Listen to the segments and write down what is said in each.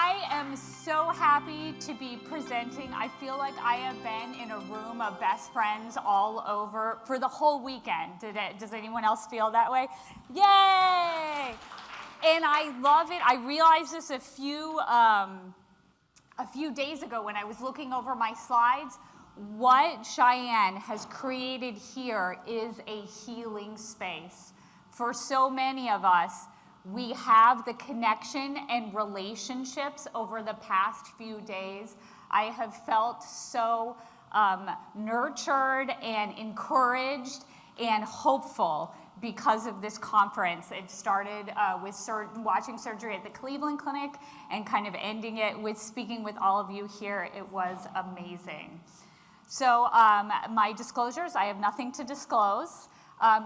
I am so happy to be presenting. I feel like I have been in a room of best friends all over for the whole weekend. Does anyone else feel that way? Yay! And I love it. I realized this a few days ago when I was looking over my slides. What Cheyenne has created here is a healing space. For so many of us, we have the connection and relationships over the past few days. I have felt so nurtured and encouraged and hopeful because of this conference. It started with watching surgery at the Cleveland Clinic and kind of ending it with speaking with all of you here. It was amazing. So my disclosures, I have nothing to disclose.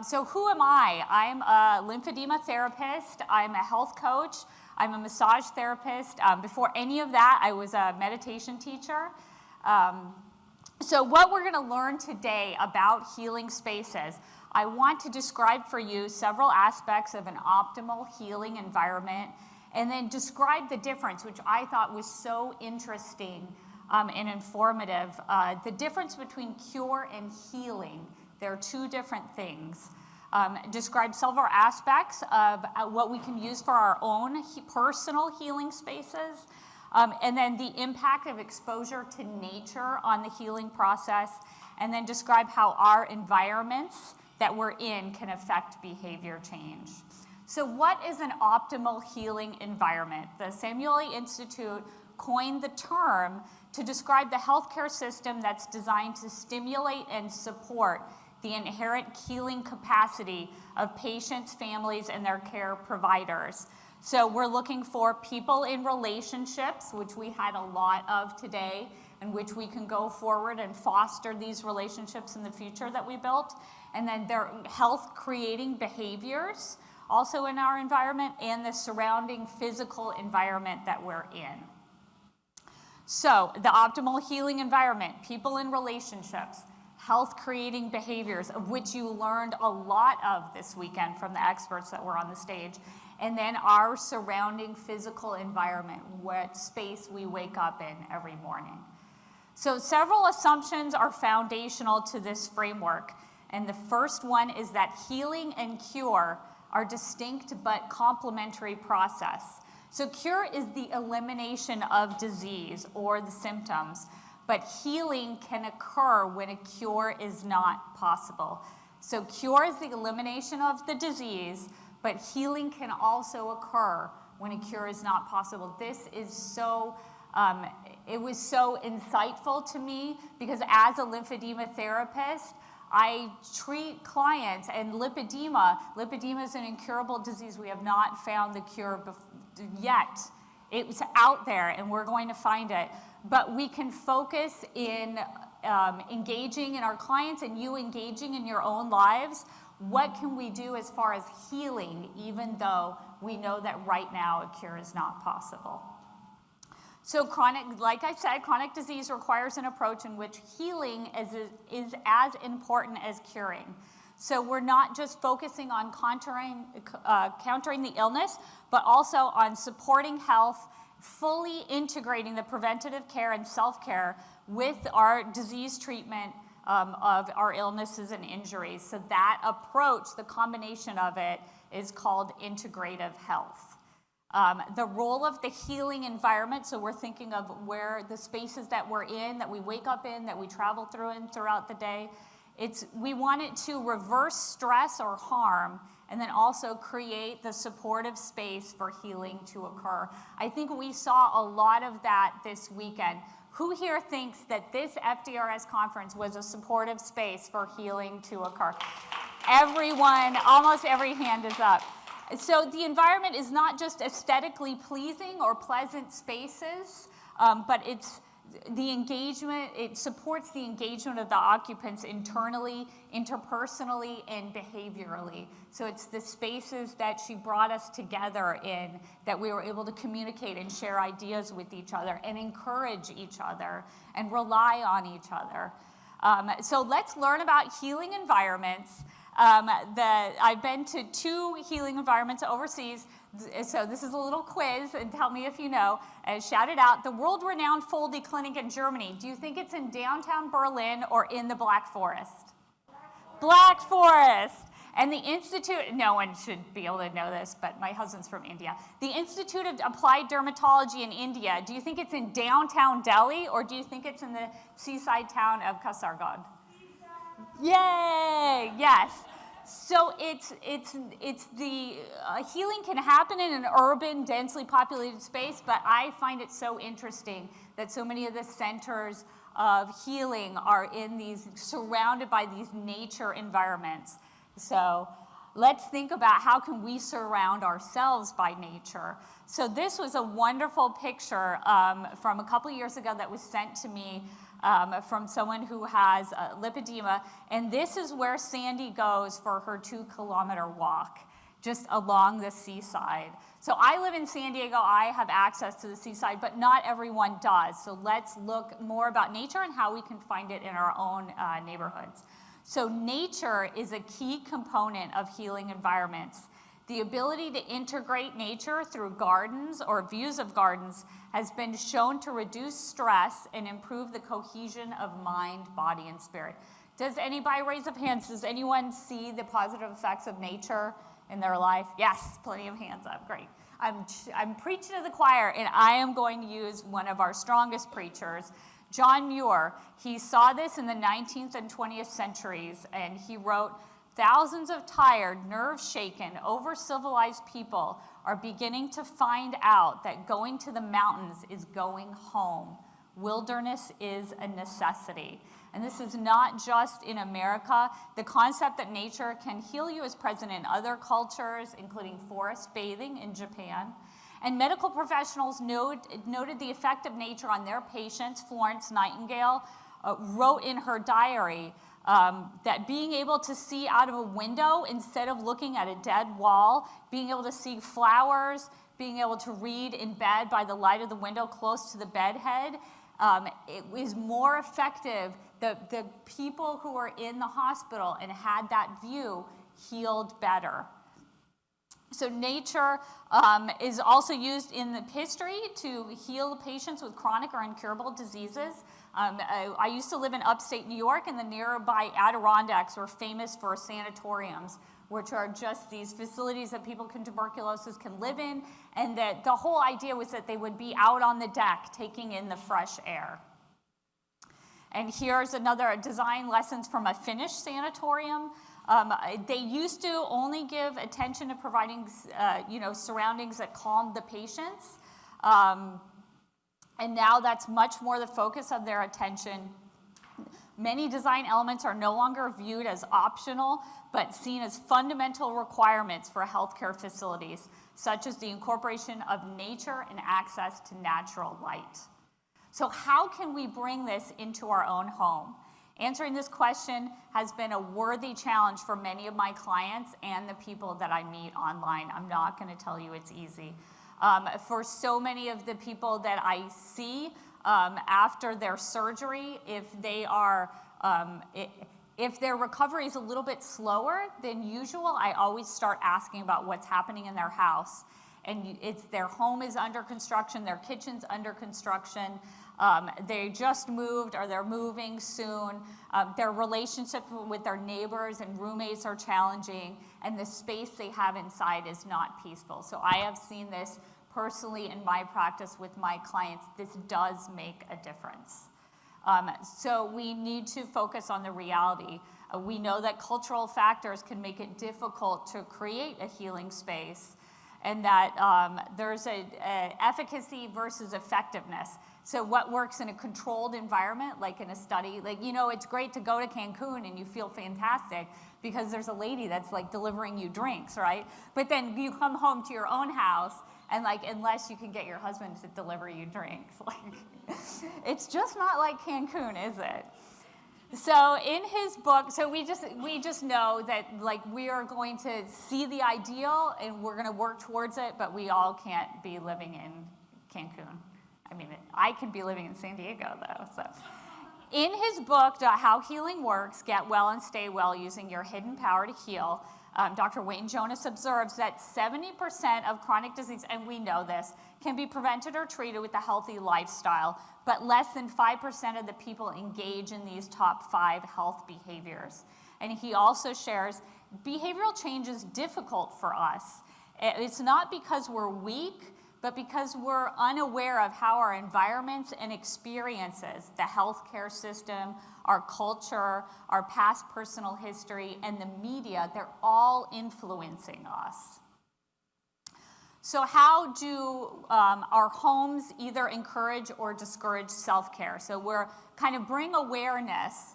So who am I? I'm a lymphedema therapist. I'm a health coach. I'm a massage therapist. Before any of that, I was a meditation teacher. So what we're going to learn today about healing spaces, I want to describe for you several aspects of an optimal healing environment, and then describe the difference, which I thought was so interesting and informative, the difference between cure and healing. They're two different things. Describe several aspects of what we can use for our own personal healing spaces, and then the impact of exposure to nature on the healing process, and then describe how our environments that we're in can affect behavior change. So what is an optimal healing environment? The Samueli Institute coined the term to describe the healthcare system that's designed to stimulate and support the inherent healing capacity of patients, families, and their care providers. So we're looking for people in relationships, which we had a lot of today, in which we can go forward and foster these relationships in the future that we built. And then their health-creating behaviors also in our environment, and the surrounding physical environment that we're in. So the optimal healing environment, people in relationships, health-creating behaviors, of which you learned a lot of this weekend from the experts that were on the stage, and then our surrounding physical environment, what space we wake up in every morning. So several assumptions are foundational to this framework, and the first one is that healing and cure are distinct but complementary process. So cure is the elimination of disease or the symptoms, but healing can occur when a cure is not possible. So cure is the elimination of the disease, but healing can also occur when a cure is not possible. This is so, it was so insightful to me because as a lymphedema therapist, I treat clients, and lipedema is an incurable disease. We have not found the cure yet. It's out there, and we're going to find it. But we can focus in engaging in our clients and you engaging in your own lives. What can we do as far as healing, even though we know that right now a cure is not possible? So like I said, chronic disease requires an approach in which healing is as important as curing. So we're not just focusing on countering the illness, but also on supporting health, fully integrating the preventative care and self-care with our disease treatment of our illnesses and injuries. So that approach, the combination of it, is called integrative health. The role of the healing environment, so we're thinking of where the spaces that we're in, that we wake up in, that we travel through in throughout the day. We want it to reverse stress or harm, and then also create the supportive space for healing to occur. I think we saw a lot of that this weekend. Who here thinks that this FDRS conference was a supportive space for healing to occur? Everyone, almost every hand is up. So the environment is not just aesthetically pleasing or pleasant spaces, but it's the engagement, it supports the engagement of the occupants internally, interpersonally, and behaviorally. So it's the spaces that she brought us together in that we were able to communicate and share ideas with each other and encourage each other and rely on each other. So let's learn about healing environments. I've been to 2 healing environments overseas. So this is a little quiz, and tell me if you know. Shout it out. The world-renowned Foldy Clinic in Germany. Do you think it's in downtown Berlin or in the Black Forest? Black Forest. And the Institute, no one should be able to know this, but my husband's from India. The Institute of Applied Dermatology in India, do you think it's in downtown Delhi, or do you think it's in the seaside town of Kasaragod? Yay! Yes. So it's the healing can happen in an urban, densely populated space, but I find it so interesting that so many of the centers of healing are in these, surrounded by these nature environments. So let's think about how can we surround ourselves by nature. So this was a wonderful picture from a couple years ago that was sent to me from someone who has lipedema. And this is where Sandy goes for her 2-kilometer walk, just along the seaside. So I live in San Diego. I have access to the seaside, but not everyone does. So let's look more about nature and how we can find it in our own neighborhoods. So nature is a key component of healing environments. The ability to integrate nature through gardens or views of gardens has been shown to reduce stress and improve the cohesion of mind, body, and spirit. Does anybody, raise of hands, does anyone see the positive effects of nature in their life? Yes, plenty of hands up, great. I'm preaching to the choir, and I am going to use one of our strongest preachers, John Muir. He saw this in the 19th and 20th centuries, and he wrote, "Thousands of tired, nerve-shaken, over-civilized people are beginning to find out that going to the mountains is going home. Wilderness is a necessity." And this is not just in America. The concept that nature can heal you is present in other cultures, including forest bathing in Japan. And medical professionals noted the effect of nature on their patients. Florence Nightingale wrote in her diary that being able to see out of a window instead of looking at a dead wall, being able to see flowers, being able to read in bed by the light of the window close to the bedhead, it is more effective. The people who were in the hospital and had that view healed better. So nature is also used in the history to heal patients with chronic or incurable diseases. I used to live in upstate New York, and the nearby Adirondacks were famous for sanatoriums, which are just these facilities that people with tuberculosis can live in, and that the whole idea was that they would be out on the deck taking in the fresh air. And here's another design lessons from a Finnish sanatorium. They used to only give attention to providing, surroundings that calmed the patients. And now that's much more the focus of their attention. Many design elements are no longer viewed as optional, but seen as fundamental requirements for healthcare facilities, such as the incorporation of nature and access to natural light. So how can we bring this into our own home? Answering this question has been a worthy challenge for many of my clients and the people that I meet online. I'm not going to tell you it's easy. For so many of the people that I see after their surgery, if their recovery is a little bit slower than usual, I always start asking about what's happening in their house. And it's their home is under construction, their kitchen's under construction, they just moved or they're moving soon, their relationship with their neighbors and roommates are challenging, and the space they have inside is not peaceful. So I have seen this personally in my practice with my clients. This does make a difference. So we need to focus on the reality. We know that cultural factors can make it difficult to create a healing space, and that there's a efficacy versus effectiveness. So what works in a controlled environment, like in a study, it's great to go to Cancun and you feel fantastic because there's a lady that's delivering you drinks, right? But then you come home to your own house and unless you can get your husband to deliver you drinks, it's just not like Cancun, is it? So in his book, so we just know that we are going to see the ideal and we're going to work towards it, but we all can't be living in Cancun. I mean, I can be living in San Diego though. So in his book, How Healing Works, Get Well and Stay Well Using Your Hidden Power to Heal, Dr. Wayne Jonas observes that 70% of chronic disease, and we know this, can be prevented or treated with a healthy lifestyle, but less than 5% of the people engage in these top 5 health behaviors. And he also shares behavioral change is difficult for us. It's not because we're weak, but because we're unaware of how our environments and experiences, the healthcare system, our culture, our past personal history, and the media, they're all influencing us. So how do our homes either encourage or discourage self-care? So we're kind of bring awareness.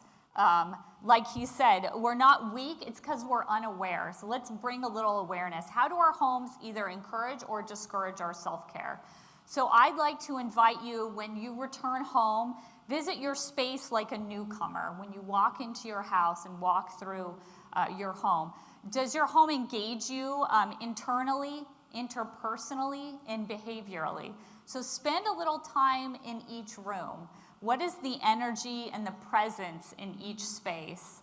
Like he said, we're not weak, it's because we're unaware. So let's bring a little awareness. How do our homes either encourage or discourage our self-care? So I'd like to invite you, when you return home, visit your space like a newcomer. When you walk into your house and walk through your home, does your home engage you internally, interpersonally, and behaviorally? So spend a little time in each room. What is the energy and the presence in each space?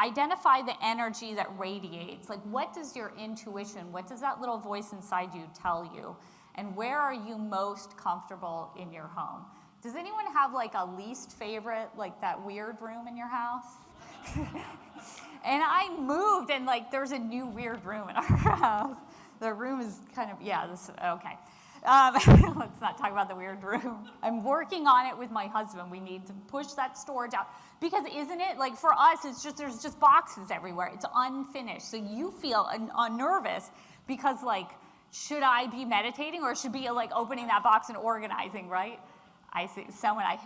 Identify the energy that radiates. Like, what does your intuition, what does that little voice inside you tell you? And where are you most comfortable in your home? Does anyone have like a least favorite, like that weird room in your house? And I moved and like there's a new weird room in our house. The room is kind of, okay. Let's not talk about the weird room. I'm working on it with my husband. We need to push that storage out. Because isn't it, like for us, there's just boxes everywhere. It's unfinished. So you feel nervous because like, should I be meditating or should be like opening that box and organizing, right? I hit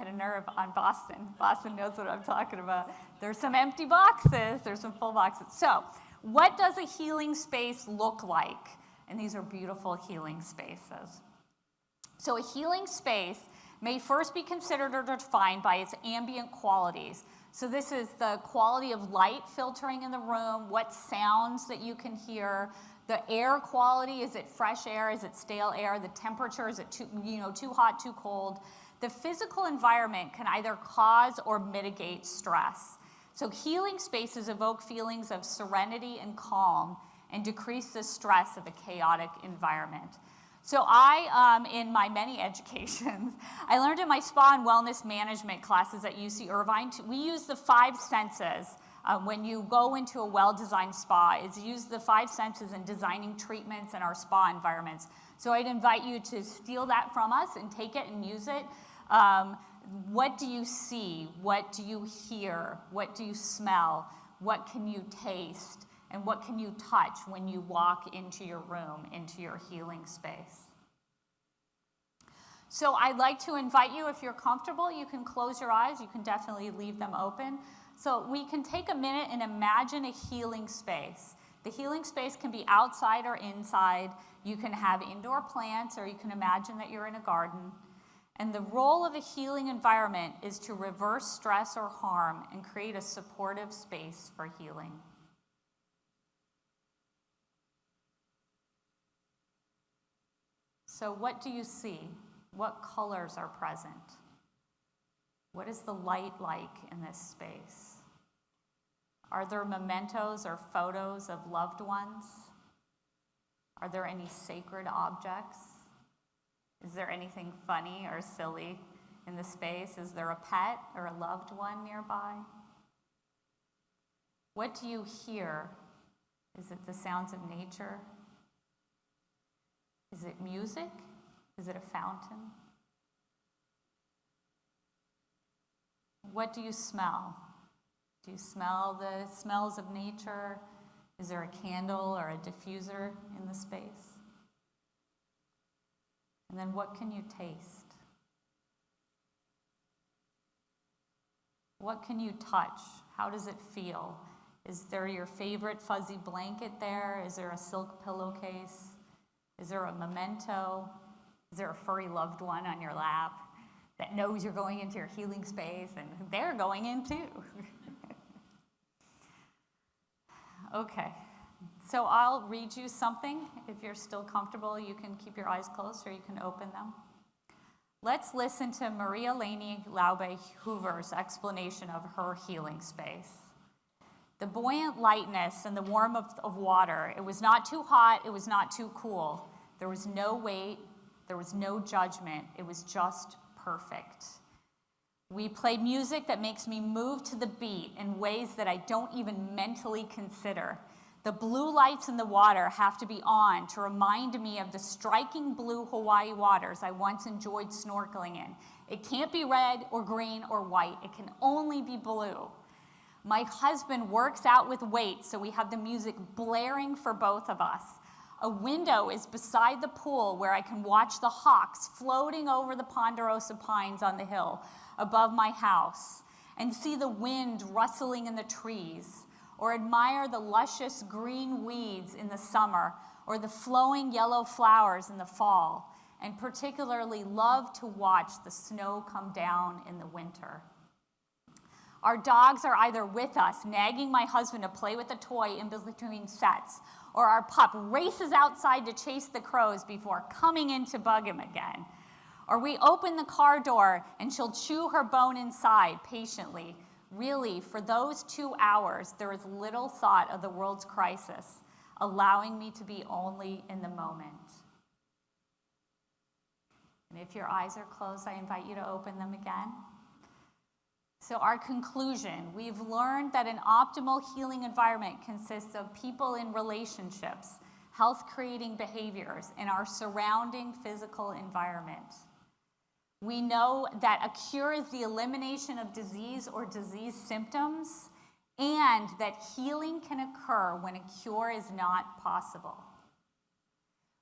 a nerve on Boston. Boston knows what I'm talking about. There's some empty boxes, there's some full boxes. So what does a healing space look like? And these are beautiful healing spaces. So a healing space may first be considered or defined by its ambient qualities. So this is the quality of light filtering in the room, what sounds that you can hear, the air quality, is it fresh air, is it stale air, the temperature, is it too hot, too cold. The physical environment can either cause or mitigate stress. So healing spaces evoke feelings of serenity and calm and decrease the stress of a chaotic environment. So in my many educations, I learned in my spa and wellness management classes at UC Irvine, we use the 5 senses. When you go into a well-designed spa, it's use the 5 senses in designing treatments in our spa environments. So I'd invite you to steal that from us and take it and use it. What do you see? What do you hear? What do you smell? What can you taste? And what can you touch when you walk into your room, into your healing space? So I'd like to invite you, if you're comfortable, you can close your eyes. You can definitely leave them open. So we can take a minute and imagine a healing space. The healing space can be outside or inside. You can have indoor plants, or you can imagine that you're in a garden. And the role of a healing environment is to reverse stress or harm and create a supportive space for healing. So what do you see? What colors are present? What is the light like in this space? Are there mementos or photos of loved ones? Are there any sacred objects? Is there anything funny or silly in the space? Is there a pet or a loved one nearby? What do you hear? Is it the sounds of nature? Is it music? Is it a fountain? What do you smell? Do you smell the smells of nature? Is there a candle or a diffuser in the space? And then what can you taste? What can you touch? How does it feel? Is there your favorite fuzzy blanket there? Is there a silk pillowcase? Is there a memento? Is there a furry loved one on your lap that knows you're going into your healing space and they're going in too? Okay, so I'll read you something. If you're still comfortable, you can keep your eyes closed or you can open them. Let's listen to Maria Laney Laube Hoover's explanation of her healing space. The buoyant lightness and the warmth of water. It was not too hot, it was not too cool. There was no weight, there was no judgment. It was just perfect. We played music that makes me move to the beat in ways that I don't even mentally consider. The blue lights in the water have to be on to remind me of the striking blue Hawaii waters I once enjoyed snorkeling in. It can't be red or green or white. It can only be blue. My husband works out with weights, so we have the music blaring for both of us. A window is beside the pool where I can watch the hawks floating over the ponderosa pines on the hill above my house and see the wind rustling in the trees, or admire the luscious green weeds in the summer or the flowing yellow flowers in the fall, and particularly love to watch the snow come down in the winter. Our dogs are either with us, nagging my husband to play with a toy in between sets, or our pup races outside to chase the crows before coming in to bug him again. Or we open the car door and she'll chew her bone inside patiently. Really, for those 2 hours, there is little thought of the world's crisis, allowing me to be only in the moment. And if your eyes are closed, I invite you to open them again. So our conclusion, we've learned that an optimal healing environment consists of people in relationships, health-creating behaviors, and our surrounding physical environment. We know that a cure is the elimination of disease or disease symptoms, and that healing can occur when a cure is not possible.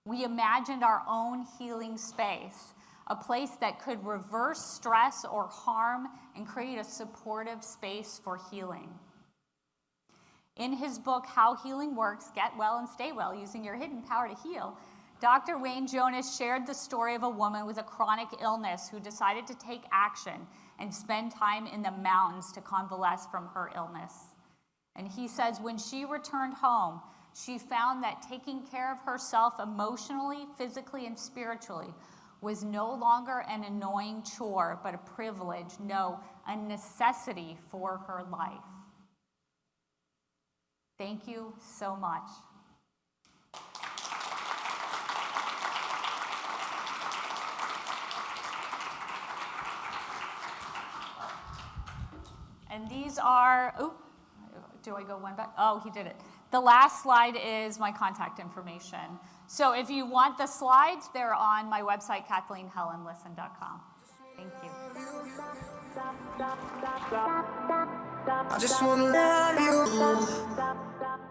We imagined our own healing space, a place that could reverse stress or harm and create a supportive space for healing. In his book, How Healing Works, Get Well and Stay Well, Using Your Hidden Power to Heal, Dr. Wayne Jonas shared the story of a woman with a chronic illness who decided to take action and spend time in the mountains to convalesce from her illness. And he says when she returned home, she found that taking care of herself emotionally, physically, and spiritually was no longer an annoying chore, but a privilege, no, a necessity for her life. Thank you so much. And these are, do I go one back? Oh, he did it. The last slide is my contact information. So if you want the slides, they're on my website, KathleenHelenListen.com. Thank you. I just wanna love you.